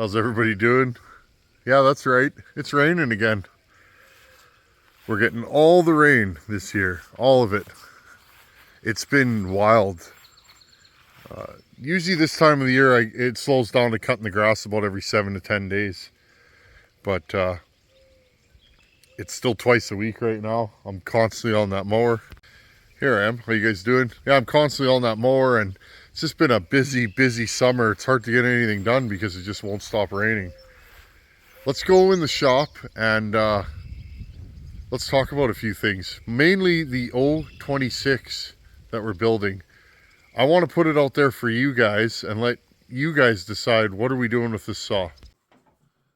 How's everybody doing? Yeah, that's right. It's raining again. We're getting all the rain this year, all of it. It's been wild. Usually this time of the year, it slows down to cutting the grass about every 7 to 10 days. But it's still twice a week right now. I'm constantly on that mower. Here I am. How you guys doing? Yeah, I'm constantly on that mower, and it's just been a busy summer. It's hard to get anything done because it just won't stop raining. Let's go in the shop and let's talk about a few things. Mainly the 026 that we're building. I want to put it out there for you guys and let you guys decide what are we doing with this saw.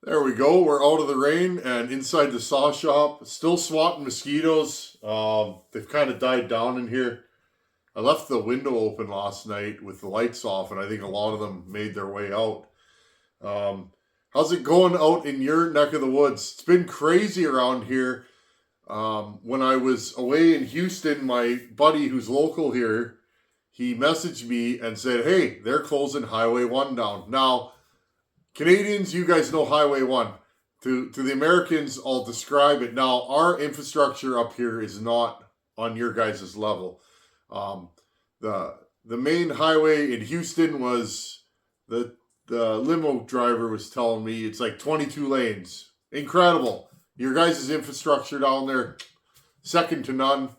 There we go. We're out of the rain and inside the saw shop. Still swatting mosquitoes. They've kind of died down in here. I left the window open last night with the lights off, and I think a lot of them made their way out. How's it going out in your neck of the woods? It's been crazy around here. When I was away in Houston, my buddy who's local here, he messaged me and said, hey, they're closing Highway 1 down. Now, Canadians, you guys know Highway 1. To the Americans, I'll describe it. Now, our infrastructure up here is not on your guys' level. The main highway in Houston was, the limo driver was telling me, it's like 22 lanes. Incredible. Your guys' infrastructure down there, second to none.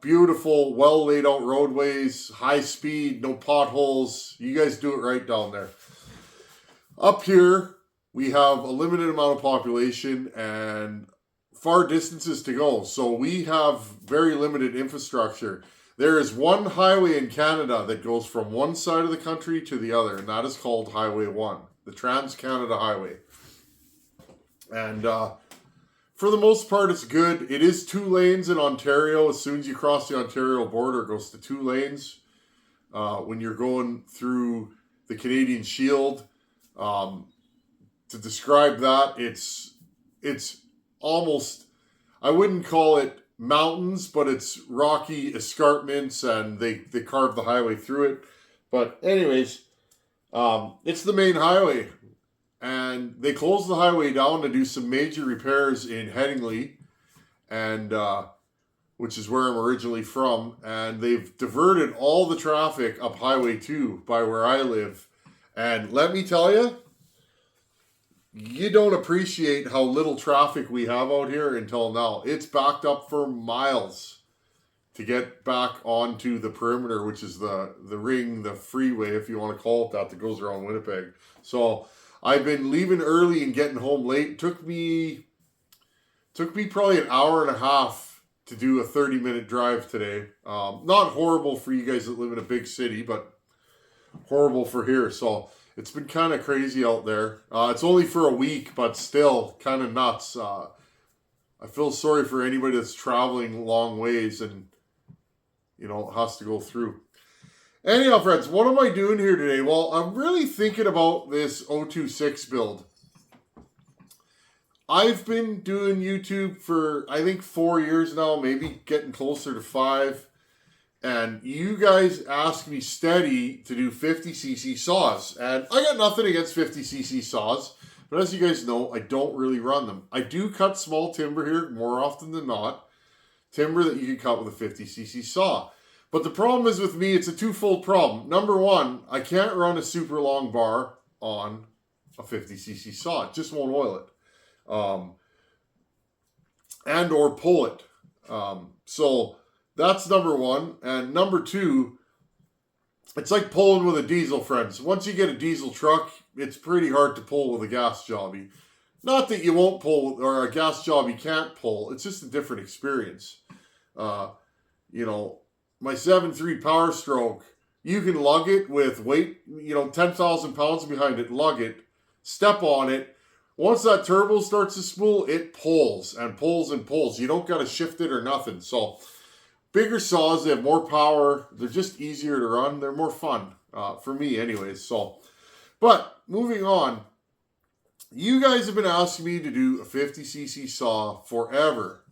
Beautiful, well laid out roadways, high speed, no potholes. You guys do it right down there. Up here, we have a limited amount of population and far distances to go. So we have very limited infrastructure. There is one highway in Canada that goes from one side of the country to the other, and that is called Highway 1, the Trans-Canada Highway. And for the most part, it's good. It is 2 lanes in Ontario. As soon as you cross the Ontario border, it goes to 2 lanes. When you're going through the Canadian Shield, to describe that, it's almost, I wouldn't call it mountains, but it's rocky escarpments, and they carve the highway through it. But anyways, it's the main highway. And they closed the highway down to do some major repairs in Headingley, and which is where I'm originally from. And they've diverted all the traffic up Highway 2 by where I live. And let me tell you, you don't appreciate how little traffic we have out here until now. It's backed up for miles to get back onto the perimeter, which is the ring, the freeway, if you want to call it that goes around Winnipeg. So I've been leaving early and getting home late. Took me probably an hour and a half to do a 30-minute drive today. Not horrible for you guys that live in a big city, but horrible for here. So it's been kind of crazy out there. It's only for a week, but still kind of nuts. I feel sorry for anybody that's traveling long ways and, has to go through. Anyhow, friends, what am I doing here today? Well, I'm really thinking about this 026 build. I've been doing YouTube for, I think, 4 years now, maybe getting closer to 5. And you guys ask me steady to do 50cc saws. And I got nothing against 50cc saws. But as you guys know, I don't really run them. I do cut small timber here more often than not. Timber that you can cut with a 50cc saw. But the problem is with me, it's a twofold problem. Number one, I can't run a super long bar on a 50cc saw. It just won't oil it. And or pull it. So that's number one. And number two, it's like pulling with a diesel, friends. Once you get a diesel truck, it's pretty hard to pull with a gas jobby. Not that you won't pull, or a gas job you can't pull. It's just a different experience. My 7.3 Power Stroke, you can lug it with weight, 10,000 pounds behind it, lug it, step on it. Once that turbo starts to spool, it pulls and pulls and pulls. You don't got to shift it or nothing. So bigger saws, they have more power. They're just easier to run. They're more fun, for me anyways. So, but moving on, you guys have been asking me to do a 50cc saw forever.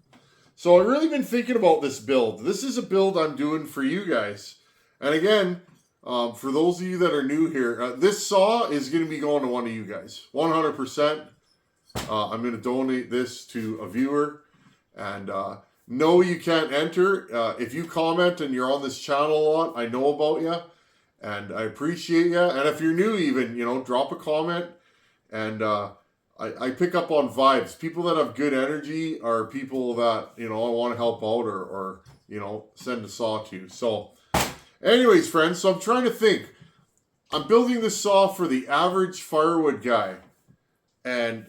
So I've really been thinking about this build. This is a build I'm doing for you guys. And again, For those of you that are new here, this saw is going to be going to one of you guys. 100%. I'm going to donate this to a viewer. And no, you can't enter. If you comment and you're on this channel a lot, I know about you. And I appreciate you. And if you're new even, drop a comment. And I pick up on vibes. People that have good energy are people that, I want to help out or send a saw to. So, anyways, friends, so I'm trying to think. I'm building this saw for the average firewood guy. And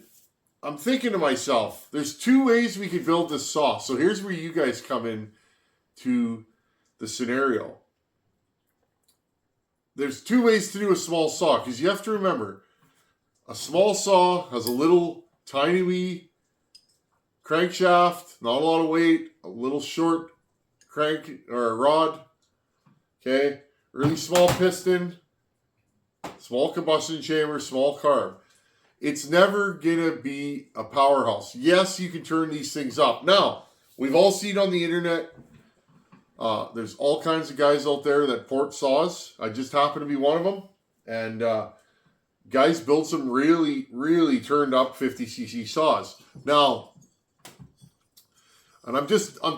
I'm thinking to myself, there's two ways we could build this saw. So here's where you guys come in to the scenario. There's two ways to do a small saw, because you have to remember, a small saw has a little tiny wee crankshaft, not a lot of weight, a little short crank or rod, okay, really small piston, small combustion chamber, small carb. It's never gonna be a powerhouse. Yes, you can turn these things up. Now, we've all seen on the internet, there's all kinds of guys out there that port saws. I just happen to be one of them. And guys build some really, really turned up 50cc saws. Now, and I'm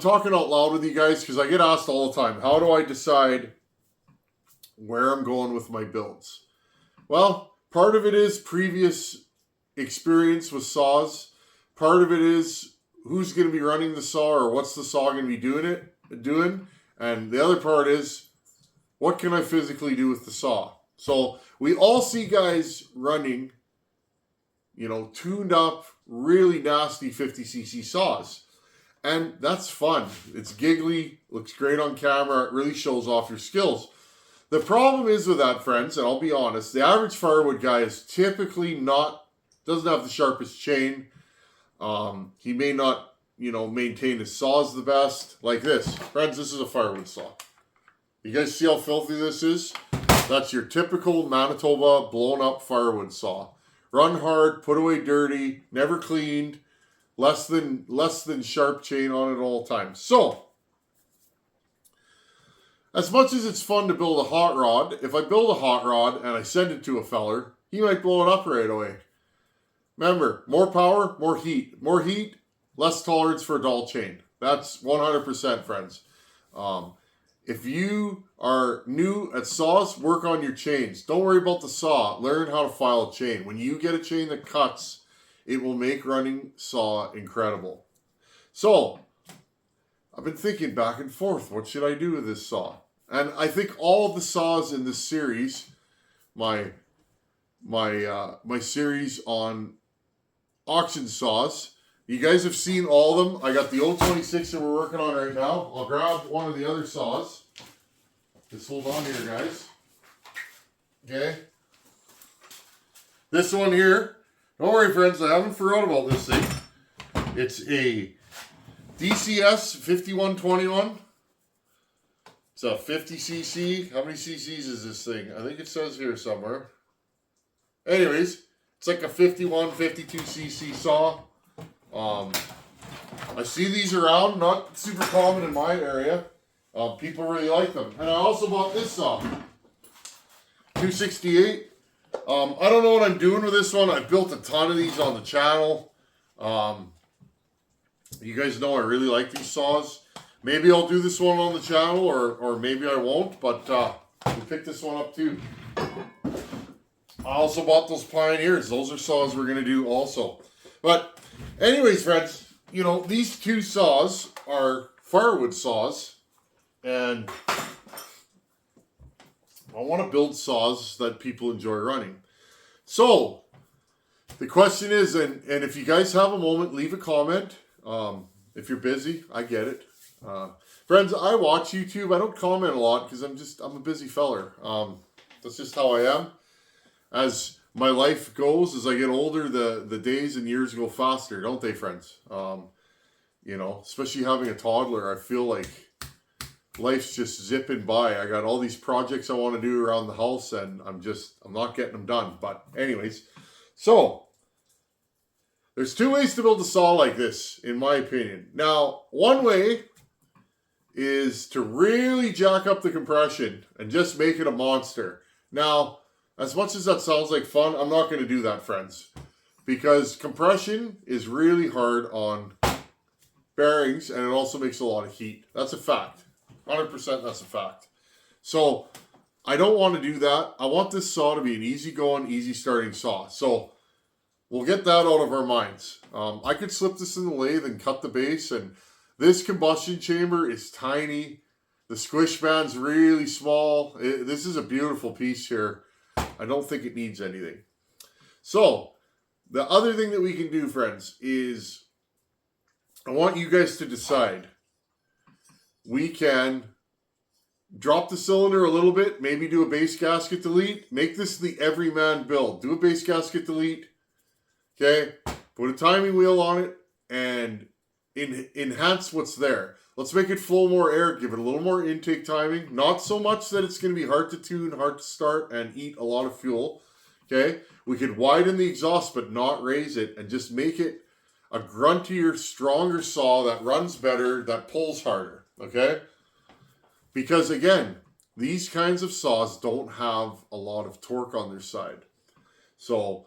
talking out loud with you guys because I get asked all the time, how do I decide where I'm going with my builds? Well, part of it is previous experience with saws. Part of it is who's going to be running the saw or what's the saw going to be doing. And the other part is what can I physically do with the saw? So we all see guys running, tuned up, really nasty 50cc saws. And that's fun. It's giggly, looks great on camera. It really shows off your skills. The problem is with that, friends, and I'll be honest, the average firewood guy is typically doesn't have the sharpest chain. He may not, maintain his saws the best. Like this. Friends, this is a firewood saw. You guys see how filthy this is? That's your typical Manitoba blown up firewood saw. Run hard, put away dirty, never cleaned, less than sharp chain on it all times. So, as much as it's fun to build a hot rod, if I build a hot rod and I send it to a feller, he might blow it up right away. Remember, more power, more heat. More heat, less tolerance for a dull chain. That's 100%, friends. If you are new at saws, work on your chains. Don't worry about the saw. Learn how to file a chain. When you get a chain that cuts, it will make running saw incredible. So, I've been thinking back and forth, what should I do with this saw? And I think all of the saws in this series, my series on auction saws, you guys have seen all of them. I got the 026 that we're working on right now. I'll grab one of the other saws. Just hold on here, guys. Okay. This one here. Don't worry, friends. I haven't forgot about this thing. It's a DCS 5121. It's a 50cc. How many cc's is this thing? I think it says here somewhere. Anyways, it's like a 51, 52cc saw. I see these around, not super common in my area. People really like them. And I also bought this saw. 268. I don't know what I'm doing with this one. I've built a ton of these on the channel. You guys know I really like these saws. Maybe I'll do this one on the channel or maybe I won't, but we picked this one up too. I also bought those Pioneers. Those are saws we're going to do also. But anyways, friends, these two saws are firewood saws. And I want to build saws that people enjoy running. So, the question is, and if you guys have a moment, leave a comment. If you're busy, I get it. Friends, I watch YouTube. I don't comment a lot because I'm a busy feller. That's just how I am. As my life goes, as I get older, the days and years go faster, don't they, friends? Especially having a toddler, I feel like life's just zipping by. I got all these projects I want to do around the house and I'm not getting them done. But anyways, so there's two ways to build a saw like this, in my opinion. Now, one way is to really jack up the compression and just make it a monster. Now, as much as that sounds like fun, I'm not going to do that, friends, because compression is really hard on bearings, and it also makes a lot of heat. That's a fact. 100% that's a fact. So I don't want to do that. I want this saw to be an easy going, easy starting saw. So we'll get that out of our minds. I could slip this in the lathe and cut the base, and this combustion chamber is tiny. The squish band's really small. This is a beautiful piece here. I don't think it needs anything. So the other thing that we can do, friends, is I want you guys to decide. We can drop the cylinder a little bit, maybe do a base gasket delete. Make this the everyman build. Do a base gasket delete. Okay? Put a timing wheel on it and enhance what's there. Let's make it flow more air, give it a little more intake timing. Not so much that it's going to be hard to tune, hard to start, and eat a lot of fuel. Okay? We could widen the exhaust but not raise it and just make it a gruntier, stronger saw that runs better, that pulls harder. Okay? Because again, these kinds of saws don't have a lot of torque on their side. So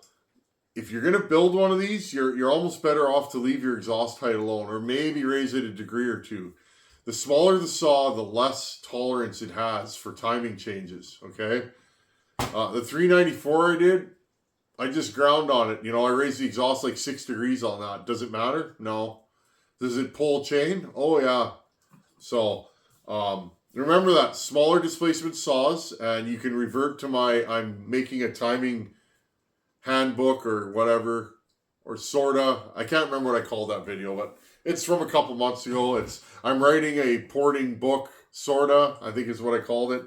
if you're going to build one of these, you're almost better off to leave your exhaust height alone, or maybe raise it a degree or two. The smaller the saw, the less tolerance it has for timing changes. Okay? The 394 I just ground on it. I raised the exhaust like 6 degrees on that. Does it matter? No. Does it pull chain? Oh, yeah. So, remember that. Smaller displacement saws, and you can revert to I'm making a timing handbook or whatever, or sorta. I can't remember what I called that video, but it's from a couple months ago. I'm writing a porting book, sorta, I think is what I called it.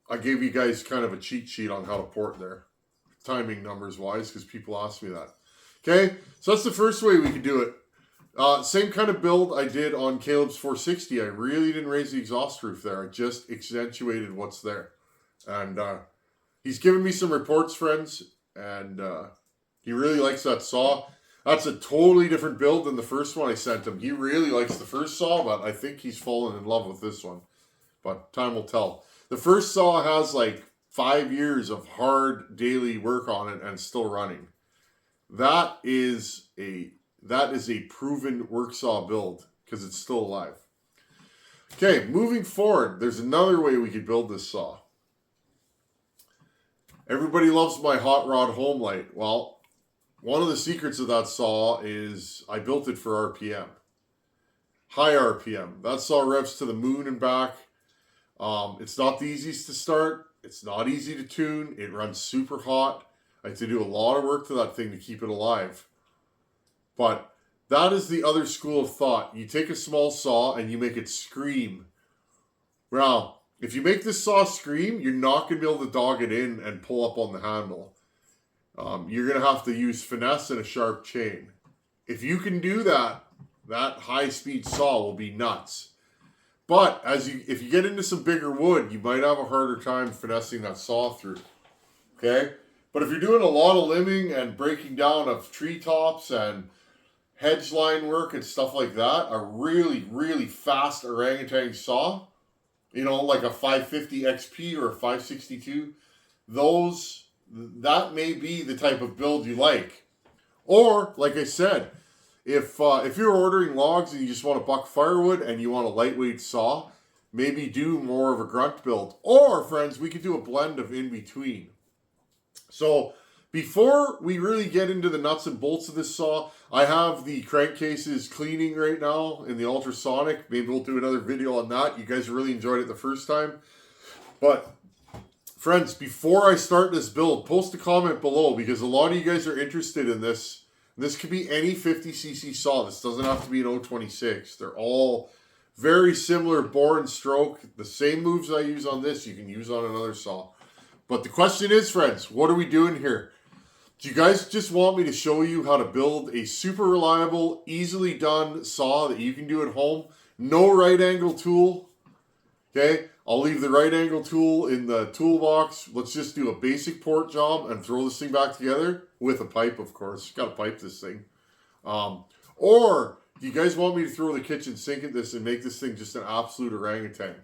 I gave you guys kind of a cheat sheet on how to port there, timing numbers wise, because people ask me that. Okay, so that's the first way we could do it. Same kind of build I did on Caleb's 460. I really didn't raise the exhaust roof there. I just accentuated what's there. And he's given me some reports, friends, and he really likes that saw. That's a totally different build than the first one I sent him. He really likes the first saw, but I think he's fallen in love with this one. But time will tell. The first saw has like 5 years of hard daily work on it and still running. That is a proven work saw build because it's still alive. Okay, moving forward, there's another way we could build this saw. Everybody loves my hot rod home light. Well, one of the secrets of that saw is I built it for RPM. High RPM. That saw revs to the moon and back. It's not the easiest to start. It's not easy to tune. It runs super hot. I have to do a lot of work to that thing to keep it alive. But that is the other school of thought. You take a small saw and you make it scream. Now, if you make this saw scream, you're not going to be able to dog it in and pull up on the handle. You're going to have to use finesse and a sharp chain. If you can do that, that high-speed saw will be nuts. But if you get into some bigger wood, you might have a harder time finessing that saw through. Okay? But if you're doing a lot of limbing and breaking down of treetops and hedge line work and stuff like that, a really, really fast orangutan saw, like a 550 XP or a 562, that may be the type of build you like. Or, like I said, if you're ordering logs and you just want to buck firewood and you want a lightweight saw, maybe do more of a grunt build. Or, friends, we could do a blend of in between. So, before we really get into the nuts and bolts of this saw, I have the crankcases cleaning right now in the ultrasonic. Maybe we'll do another video on that. You guys really enjoyed it the first time. But, friends, before I start this build, post a comment below because a lot of you guys are interested in this. This could be any 50cc saw. This doesn't have to be an 026. They're all very similar bore and stroke. The same moves I use on this, you can use on another saw. But the question is, friends, what are we doing here? Do you guys just want me to show you how to build a super reliable, easily done saw that you can do at home? No right angle tool. Okay? I'll leave the right angle tool in the toolbox. Let's just do a basic port job and throw this thing back together with a pipe, of course. Got to pipe this thing. Or do you guys want me to throw the kitchen sink at this and make this thing just an absolute orangutan?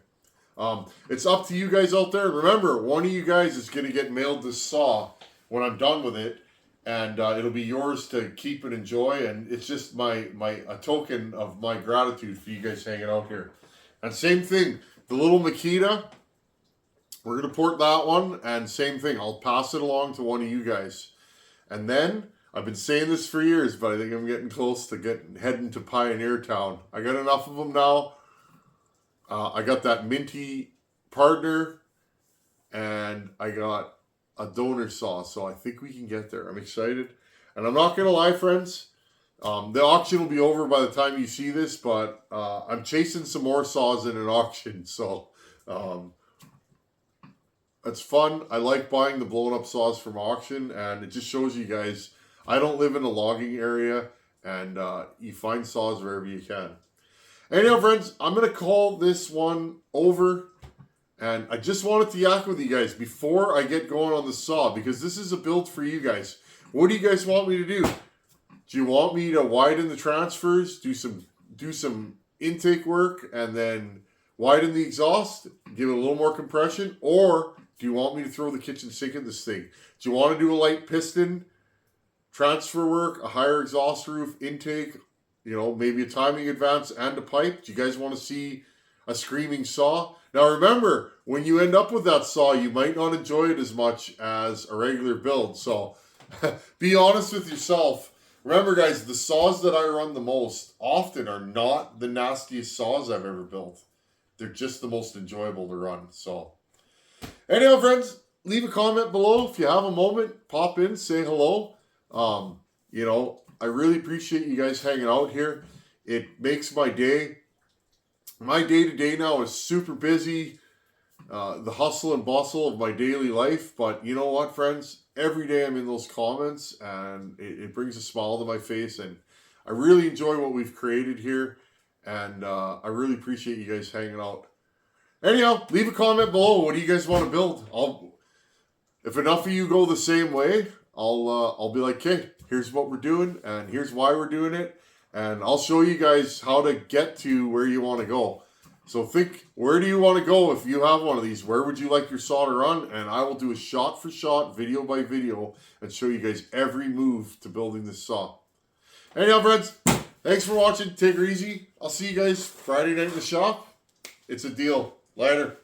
It's up to you guys out there. Remember, one of you guys is going to get mailed this saw when I'm done with it, and it'll be yours to keep and enjoy. And it's just a token of my gratitude for you guys hanging out here. And same thing, the little Makita, we're going to port that one, and same thing, I'll pass it along to one of you guys. And then, I've been saying this for years, but I think I'm getting close to heading to Pioneer Town. I got enough of them now. I got that minty partner, and I got a donor saw, so I think we can get there. I'm excited. And I'm not going to lie, friends, the auction will be over by the time you see this, but I'm chasing some more saws in an auction, so it's fun. I like buying the blown up saws from auction, and it just shows you guys, I don't live in a logging area, and you find saws wherever you can. Anyhow, friends, I'm going to call this one over, and I just wanted to yak with you guys before I get going on the saw, because this is a build for you guys. What do you guys want me to do? Do you want me to widen the transfers, do some intake work, and then widen the exhaust, give it a little more compression, or do you want me to throw the kitchen sink in this thing? Do you want to do a light piston, transfer work, a higher exhaust roof, intake, maybe a timing advance and a pipe? Do you guys want to see a screaming saw? Now remember, when you end up with that saw, you might not enjoy it as much as a regular build. So be honest with yourself. Remember, guys, the saws that I run the most often are not the nastiest saws I've ever built. They're just the most enjoyable to run. So anyhow, friends, leave a comment below. If you have a moment, pop in, say hello. I really appreciate you guys hanging out here. It makes my day. My day-to-day now is super busy. The hustle and bustle of my daily life. But you know what, friends? Every day I'm in those comments, and it brings a smile to my face. And I really enjoy what we've created here. And I really appreciate you guys hanging out. Anyhow, leave a comment below. What do you guys want to build? If enough of you go the same way, I'll be like, okay, here's what we're doing, and here's why we're doing it, and I'll show you guys how to get to where you want to go. So think, where do you want to go if you have one of these? Where would you like your saw to run? And I will do a shot for shot, video by video, and show you guys every move to building this saw. Anyhow, friends, thanks for watching. Take her easy. I'll see you guys Friday night in the shop. It's a deal. Later.